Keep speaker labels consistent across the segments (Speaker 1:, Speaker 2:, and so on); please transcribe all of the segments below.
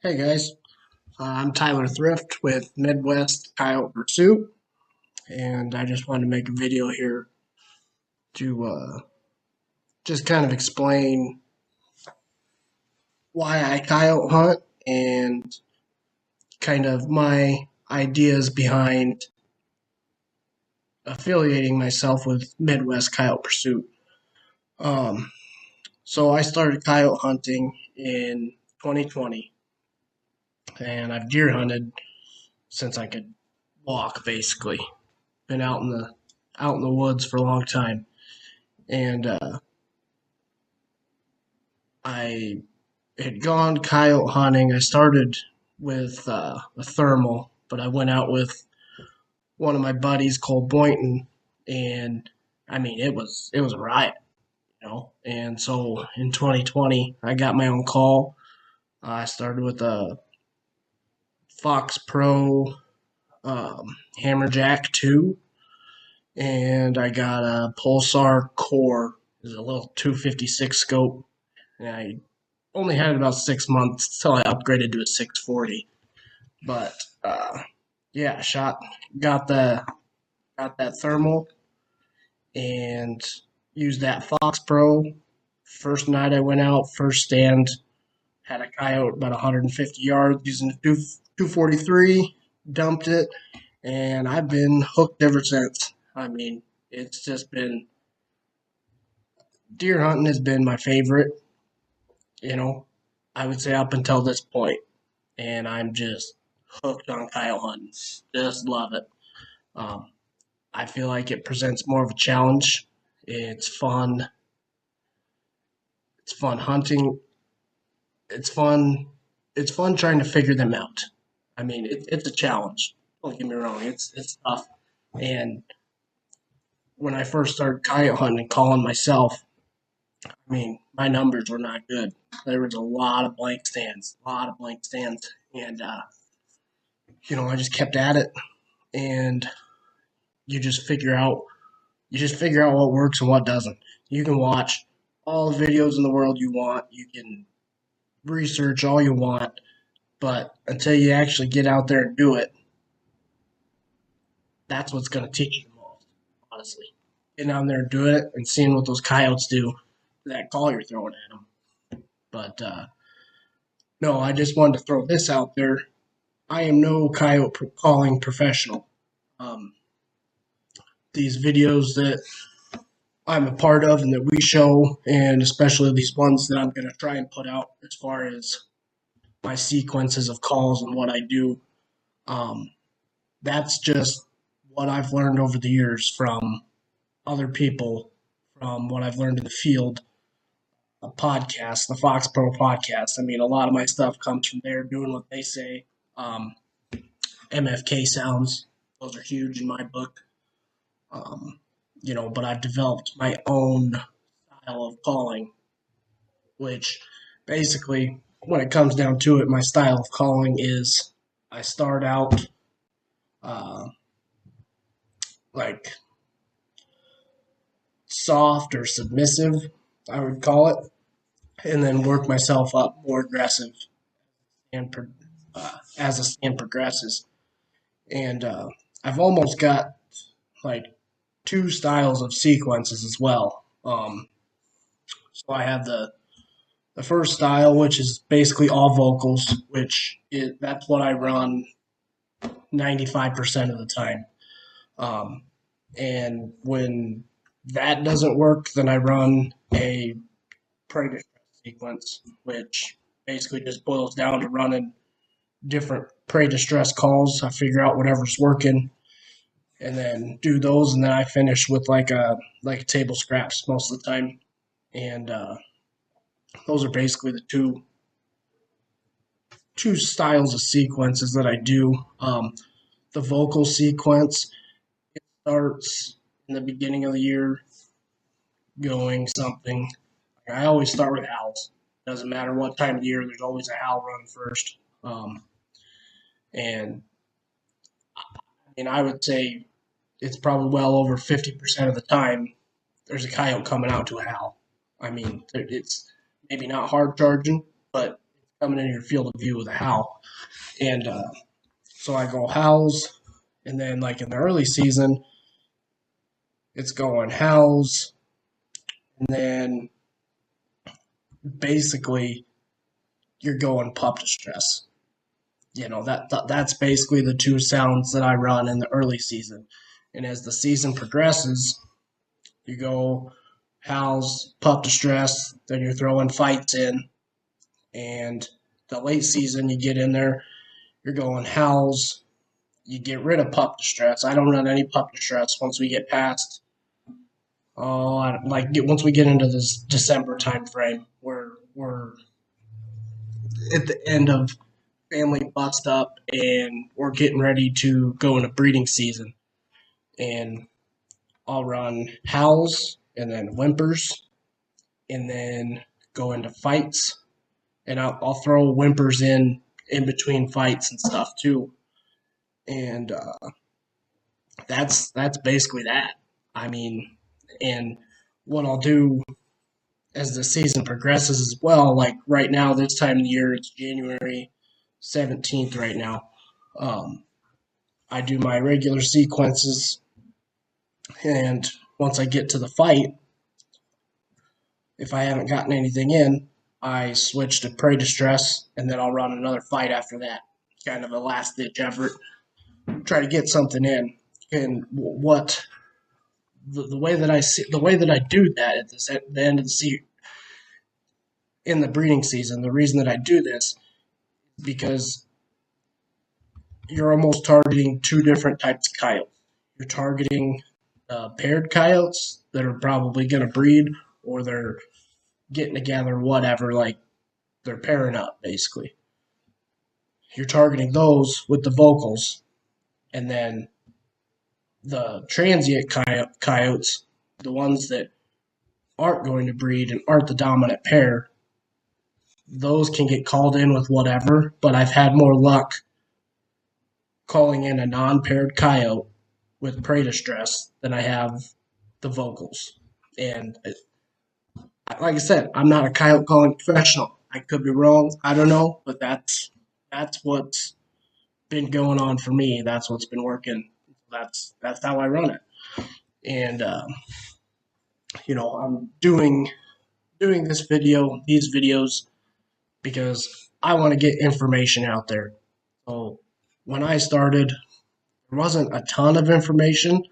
Speaker 1: Hey guys, I'm Tyler Thrift with Midwest Coyote Pursuit, and I just wanted to make a video here to just kind of explain why I coyote hunt and kind of my ideas behind affiliating myself with Midwest Coyote Pursuit. Um, so I started coyote hunting in 2020, and I've deer hunted since I could walk, basically. Been out in the woods for a long time. And I had gone coyote hunting. I started with a thermal, but I went out with one of my buddies, Cole Boynton, and I mean it was a riot, you know. And so in 2020, I got my own call. I started with a Fox Pro Hammerjack 2, and I got a Pulsar Core. It's a little 256 scope, and I only had it about 6 months till I upgraded to a 640. But yeah, got the got that thermal and used that Fox Pro. First night I went out, first stand, had a coyote about 150 yards using a 243, dumped it, and I've been hooked ever since. I mean, it's just been deer hunting has been my favorite, you know. I would say up until this point, and I'm just hooked on coyote hunting. Just love it. Um, I feel like it presents more of a challenge. It's fun. It's fun hunting. It's fun. It's fun trying to figure them out. I mean, it's a challenge. Don't get me wrong. It's tough. And when I first started coyote hunting and calling myself, I mean, my numbers were not good. There was a lot of blank stands, and I just kept at it, and you just figure out you just figure out what works and what doesn't. You can watch all the videos in the world you want. You can research all you want, but until you actually get out there and do it, that's what's going to teach you the most, honestly. Getting out there and doing it and seeing what those coyotes do to that call you're throwing at them. But no, I just wanted to throw this out there. I am no coyote calling professional. Um, these videos that I'm a part of and that we show, and especially these ones that I'm going to try and put out as far as my sequences of calls and what I do. Um, that's just what I've learned over the years from other people, from what I've learned in the field. A podcast, the Fox Pro podcast. I mean, a lot of my stuff comes from there, doing what they say. Um, MFK sounds, those are huge in my book. Um, but I've developed my own style of calling, which basically, when it comes down to it, my style of calling is I start out uh, like soft or submissive, I would call it, and then work myself up more aggressive and as the stand progresses. And I've almost got like two styles of sequences as well. So I have the first style, which is basically all vocals, that's what I run 95% of the time. Um, and when that doesn't work, then I run a prey distress sequence, which basically just boils down to running different prey distress calls. I figure out whatever's working and then do those, and then I finish with like a table scraps most of the time. And those are basically the two styles of sequences that I do. The vocal sequence starts in the beginning of the year, going something. I always start with howls. Doesn't matter what time of year. There's always a howl run first. And I would say it's probably well over 50% of the time there's a coyote coming out to a howl. I mean, it's maybe not hard charging, but coming into your field of view with a howl. And so I go howls, and then like in the early season, it's going howls, and then basically you're going pup distress. That's basically the two sounds that I run in the early season. And as the season progresses, you go howls, pup distress, then you're throwing fights in, and the late season you get in there, you're going howls, you get rid of pup distress. I don't run any pup distress once we get past once we get into this December time frame where we're at the end of family bust up and we're getting ready to go into breeding season. And I'll run howls and then whimpers and then go into fights. And I'll throw whimpers in between fights and stuff too. And that's basically that. I mean, and what I'll do as the season progresses as well, like right now, this time of the year, it's January 17th right now. Um, I do my regular sequences, and once I get to the fight, if I haven't gotten anything in, I switch to prey distress, and then I'll run another fight after that. Kind of a last ditch effort, try to get something in. And what the way that the way that I do that at the end of the season, in the breeding season, the reason that I do this because you're almost targeting two different types of coyotes. You're targeting paired coyotes that are probably going to breed, or they're getting together, whatever, like they're pairing up basically. You're targeting those with the vocals, and then the transient coyotes, the ones that aren't going to breed and aren't the dominant pair, those can get called in with whatever, but I've had more luck calling in a non-paired coyote with prey distress than I have the vocals. And like I said, I'm not a coyote calling professional. I could be wrong. I don't know, but that's what's been going on for me. That's what's been working. That's how I run it. And I'm doing these videos because I want to get information out there. So when I started, there wasn't a ton of information.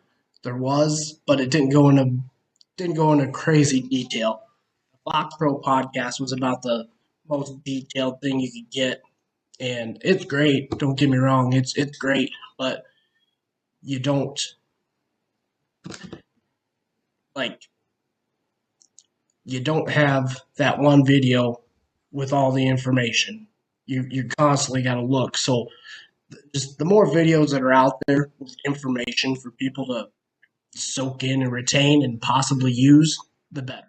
Speaker 1: There was, but it didn't go into crazy detail. The Fox Pro podcast was about the most detailed thing you could get, and it's great. Don't get me wrong, it's great, but you don't like you don't have that one video with all the information. You constantly got to look. So just the more videos that are out there with information for people to soak in and retain and possibly use, the better.